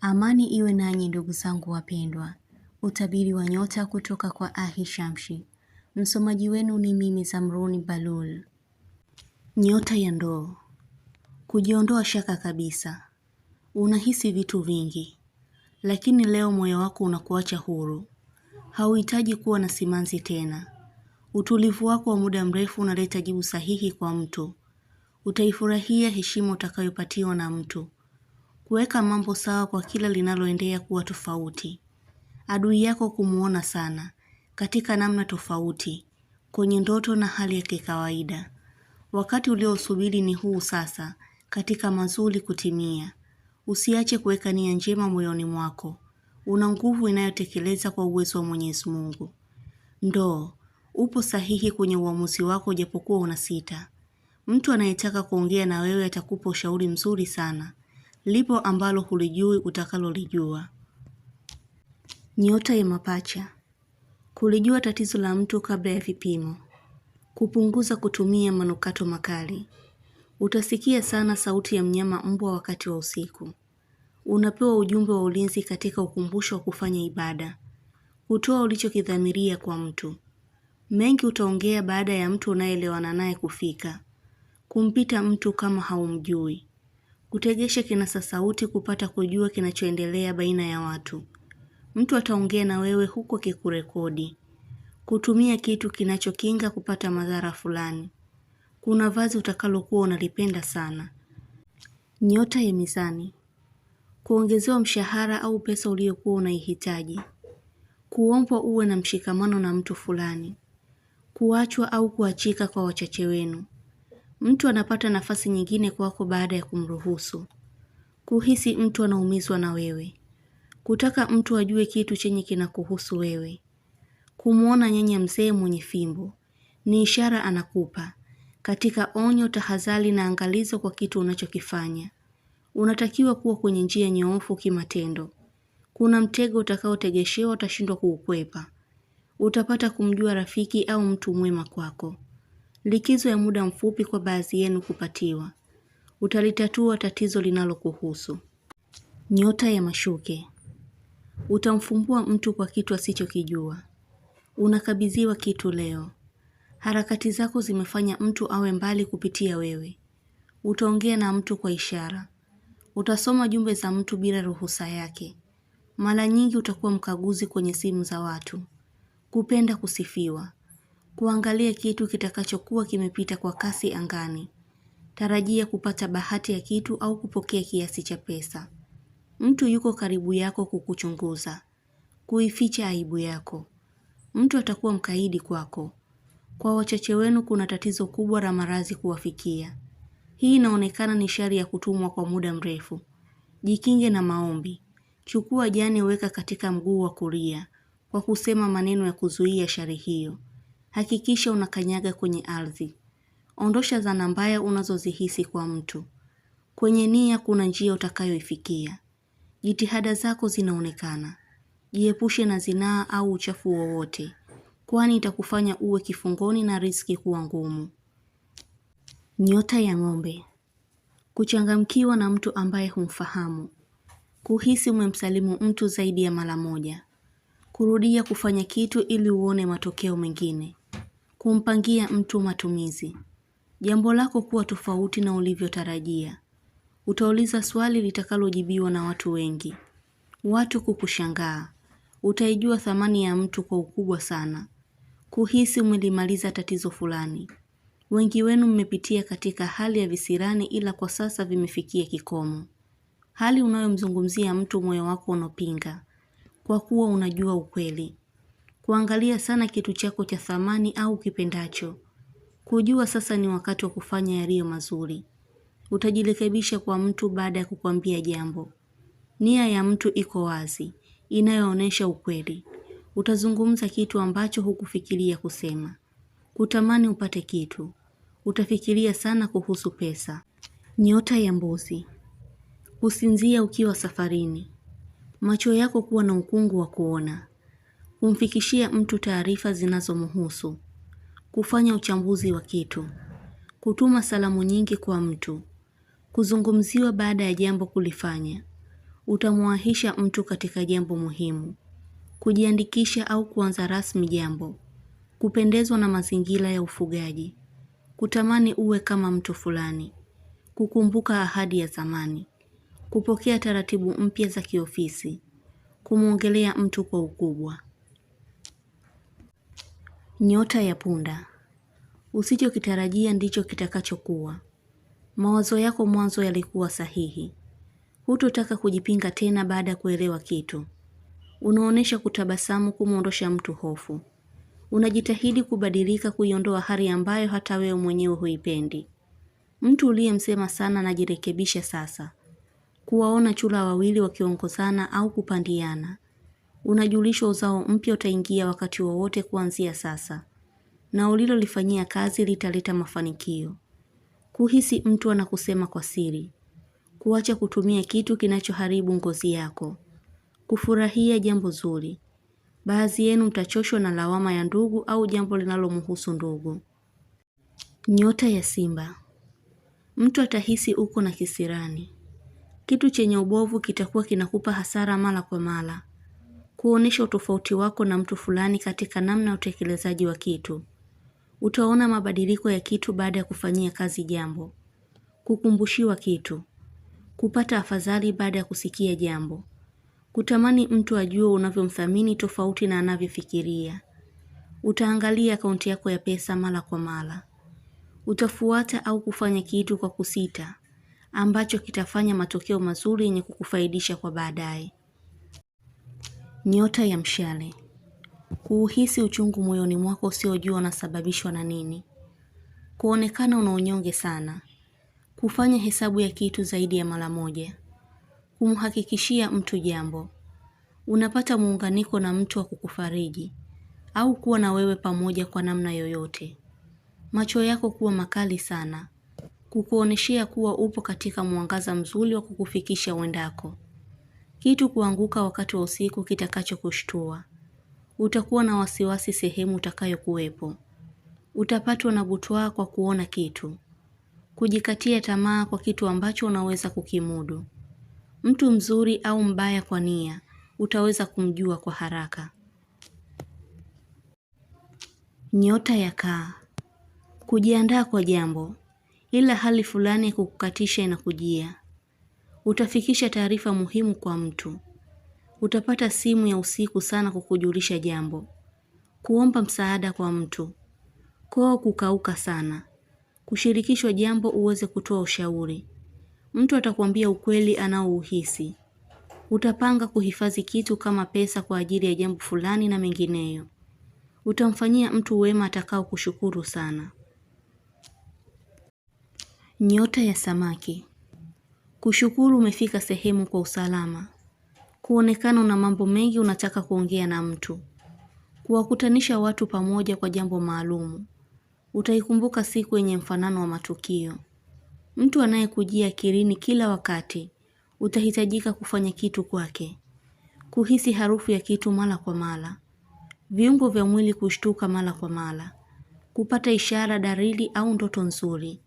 Amani iwe nanyi ndugu zangu wapendwa. Utabiri wa nyota kutoka kwa Ahishamshi. Msomaji wenu ni mimi Zamruni Balul. Nyota ya Ndoo. Kujiondoa shaka kabisa. Unahisi vitu vingi, lakini leo moyo wako unakuacha huru. Hauhitaji kuwa na simanzi tena. Utulivu wako wa muda mrefu unaleta jibu sahihi kwa mtu. Utaifurahia heshima utakayopatiwa na mtu. Kuweka mambo sawa kwa kila linaloendea kuwa tofauti. Adui yako kumuona sana, katika namna tofauti, kwenye ndoto na hali ya kikawaida. Wakati uliosubiri ni huu sasa, katika mazuri kutimia. Usiache kuweka nia njema moyoni mwako. Una nguvu inayotekeleza kwa uwezo wa Mwenyezi Mungu. Ndoo, upo sahihi kwenye uamuzi wako japokuwa unasita. Mtu anayetaka kuongea na wewe atakupa ushauri mzuri sana. Lipo ambalo hulijui utakalolijua. Nyota ya Mapacha. Kulijua tatizo la mtu kabla ya vipimo. Kupunguza kutumia manukato makali. Utasikia sana sauti ya mnyama mbwa wakati wa usiku. Unapewa ujumbe wa ulinzi katika ukumbusho wa kufanya ibada. Kutoa ulichokidhamiria kwa mtu. Mengi utaongea baada ya mtu unayeelewana naye kufika. Kumpita mtu kama haumjui. Kutegesha kinasa sauti kupata kujua kinachoendelea baina ya watu. Mtu ataongea na wewe huko kikurekodi. Kutumia kitu kinachokinga kupata madhara fulani. Kuna vazi utakalokuwa unalipenda sana. Nyota ya Mizani. Kuongezewa mshahara au pesa uliyokuwa unaihitaji. Kuombwa uwe na mshikamano na mtu fulani. Kuachwa au kuachika kwa wachache wenu. Mtu anapata nafasi nyingine kwako baada ya kumruhusu. Kuhisi mtu anaumizwa na wewe. Kutaka mtu ajue kitu chenye kinakuhusu wewe. Kumuona nyanya mzee mwenye fimbo. Ni ishara anakupa. Katika onyo, tahadhari na angalizo kwa kitu unachokifanya. Unatakiwa kuwa kwenye njia nyoofu kimatendo. Kuna mtego utakaotegeshewa utashindwa kuukwepa. Utapata kumjua rafiki au mtu mwema kwako. Likizo ya muda mfupi kwa baadhi yenu kupatiwa. Utalitatua tatizo linalokuhusu. Nyota ya Mashuke. Utamfumbua mtu kwa kitu asichokijua. Unakabidhiwa kitu leo. Harakati zako zimefanya mtu awe mbali kupitia wewe. Utaongea na mtu kwa ishara. Utasoma jumbe za mtu bila ruhusa yake. Mara nyingi utakuwa mkaguzi kwenye simu za watu. Kupenda kusifiwa. Kuangalia kitu kitakachokuwa kimepita kwa kasi angani. Tarajia kupata bahati ya kitu au kupokea kiasi cha pesa. Mtu yuko karibu yako kukuchunguza. Kuificha aibu yako. Mtu atakuwa mkaidi kwako. Kwa wachache wenu kuna tatizo kubwa la maradhi kuwafikia. Hii inaonekana ni ishara ya kutumwa kwa muda mrefu. Jikinge na maombi. Chukua jani weka katika mguu wa kulia kwa kusema maneno ya kuzuia shari hiyo. Hakikisha unakanyaga kwenye ardhi. Ondosha dhana mbaya unazozihisi kwa mtu. Kwenye nia kuna njia utakayoifikia. Jitihada zako zinaonekana. Jiepushe na zinaa au uchafu wowote, kwani itakufanya uwe kifungoni na riziki kuwa ngumu. Nyota ya Ng'ombe. Kuchangamkiwa na mtu ambaye humfahamu. Kuhisi umemsalimu mtu zaidi ya mara moja. Kurudia kufanya kitu ili uone matokeo mengine. Kumpangia mtu matumizi. Jambo lako kuwa tofauti na ulivyotarajia. Utauliza swali litakalojibiwa na watu wengi. Watu kukushangaa. Utaijua thamani ya mtu kwa ukubwa sana. Kuhisi umelimaliza tatizo fulani. Wengi wenu mmepitia katika hali ya visirani ila kwa sasa vimefikia kikomo. Hali unayomzungumzia mtu moyo wako unapinga. Kwa kuwa unajua ukweli. Kuangalia sana kitu chako cha thamani au kipendacho. Kujua sasa ni wakati wa kufanya yaliyo mazuri. Utajirekebisha kwa mtu baada ya kukwambia jambo. Nia ya mtu iko wazi, inayoonesha ukweli. Utazungumza kitu ambacho hukufikiria kusema. Kutamani upate kitu. Utafikiria sana kuhusu pesa. Nyota ya Mbuzi. Kusinzia ukiwa safarini. Macho yako kuwa na ukungu wa kuona. Kumfikishia mtu taarifa zinazomhusu. Kufanya uchambuzi wa kitu. Kutuma salamu nyingi kwa mtu. Kuzungumziwa baada ya jambo kulifanya. Utamwahisha mtu katika jambo muhimu. Kujiandikisha au kuanza rasmi jambo. Kupendezwa na mazingira ya ufugaji. Kutamani uwe kama mtu fulani. Kukumbuka ahadi ya zamani. Kupokea taratibu mpya za kiofisi. Kumwongelea mtu kwa ukubwa. Nyota ya punda. Usichokitarajia ndicho kitakachokuwa. Mawazo yako mwanzo yalikuwa sahihi. Hutotaka kujipinga tena baada ya kuelewa kitu. Unaonesha kutabasamu kumwondosha mtu hofu. Unajitahidi kubadilika kuiondoa hali ambayo hata wewe mwenyewe huipendi. Mtu uliyemsema sana anajirekebisha sasa. Kuwaona chura wawili wakiongozana au kupandiana. Unajulishwa uzao mpya utaingia wakati wowote kuanzia sasa. Na ulilolifanyia kazi litaleta mafanikio. Kuhisi mtu anakusema kwa siri. Kuacha kutumia kitu kinachoharibu ngozi yako. Kufurahia jambo zuri. Baadhi yenu mtachoshwa na lawama ya ndugu au jambo linalomhusu ndugu. Nyota ya Simba. Mtu atahisi uko na kisirani. Kitu chenye ubovu kitakuwa kinakupa hasara mara kwa mara. Kuonesha utofauti wako na mtu fulani katika namna ya utekelezaji wa kitu. Utaona mabadiliko ya kitu baada ya kufanyia kazi jambo. Kukumbushiwa kitu. Kupata afadhali baada ya kusikia jambo. Kutamani mtu ajue unavyomthamini tofauti na anavyofikiria. Utaangalia akaunti yako ya pesa mara kwa mara. Utafuata au kufanya kitu kwa kusita, ambacho kitafanya matokeo mazuri yenye kukufaidisha kwa baadaye. Nyota ya Mshale. Kuuhisi uchungu moyoni mwako usiojua unasababishwa na nini. Kuonekana una unyonge sana. Kufanya hesabu ya kitu zaidi ya mara moja. Kumhakikishia mtu jambo. Unapata muunganiko na mtu wa kukufariji au kuwa na wewe pamoja kwa namna yoyote. Macho yako kuwa makali sana. Kukuoneshea kuwa upo katika mwangaza mzuri wa kukufikisha uendako. Kitu kuanguka wakati wa usiku kitakacho kushtua. Utakuwa na wasiwasi sehemu utakayokuwepo. Utapatwa na butwaa kwa kuona kitu. Kujikatia tamaa kwa kitu ambacho unaweza kukimudu. Mtu mzuri au mbaya kwa nia, utaweza kumjua kwa haraka. Nyota ya Kaa. Kujiandaa kwa jambo, ila hali fulani kukukatisha inakujia. Utafikisha taarifa muhimu kwa mtu. Utapata simu ya usiku sana kukujulisha jambo. Kuomba msaada kwa mtu. Koo kukauka sana. Kushirikishwa jambo uweze kutoa ushauri. Mtu atakwambia ukweli anaouhisi. Utapanga kuhifadhi kitu kama pesa kwa ajili ya jambo fulani na mengineyo. Utamfanyia mtu wema atakao kushukuru sana. Nyota ya Samaki. Kushukuru umefika sehemu kwa usalama. Kuonekana una mambo mengi unataka kuongea na mtu. Kuwakutanisha watu pamoja kwa jambo maalumu. Utaikumbuka siku yenye mfanano wa matukio. Mtu anayekujia akilini kila wakati. Utahitajika kufanya kitu kwake. Kuhisi harufu ya kitu mara kwa mara. Viungo vya mwili kushtuka mara kwa mara. Kupata ishara, dalili au ndoto nzuri.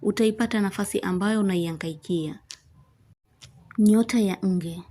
Utaipata nafasi ambayo unaihangaikia. Nyota ya Nge.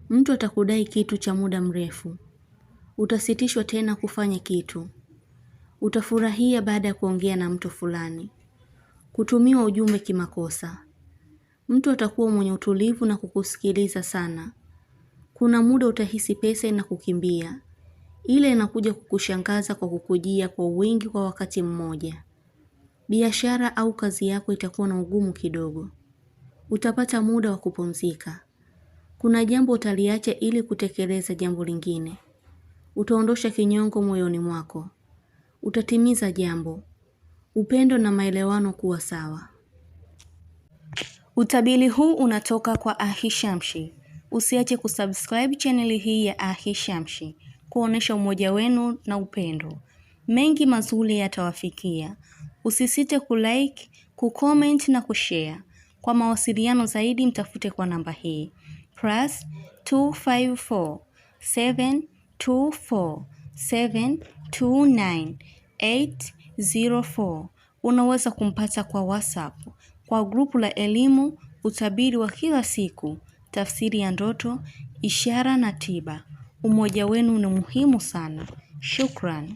Mtu atakudai kitu cha muda mrefu. Utasitishwa tena kufanya kitu. Utafurahia baada ya kuongea na mtu fulani. Kutumiwa ujumbe kimakosa. Mtu atakuwa mwenye utulivu na kukusikiliza sana. Kuna muda utahisi pesa inakukimbia. Ile inakuja kukushangaza kwa kukujia kwa wingi kwa wakati mmoja. Biashara au kazi yako itakuwa na ugumu kidogo. Utapata muda wa kupumzika. Kuna jambo utaliacha ili kutekeleza jambo lingine. Utaondosha kinyongo moyoni mwako. Utatimiza jambo. Upendo na maelewano kuwa sawa. Utabiri huu unatoka kwa Ahishamshi. Usiache kusubscribe channel hii ya Ahishamshi kuonesha umoja wenu na upendo. Mengi mazuri yatawafikia. Usisite kulike, kucomment na kushare. Kwa mawasiliano zaidi mtafute kwa namba hii +254 724 729 804. Unaweza kumpata kwa WhatsApp kwa grupu la elimu, utabiri wa kila siku, tafsiri ya ndoto, ishara na tiba. Umoja wenu ni muhimu sana. Shukran.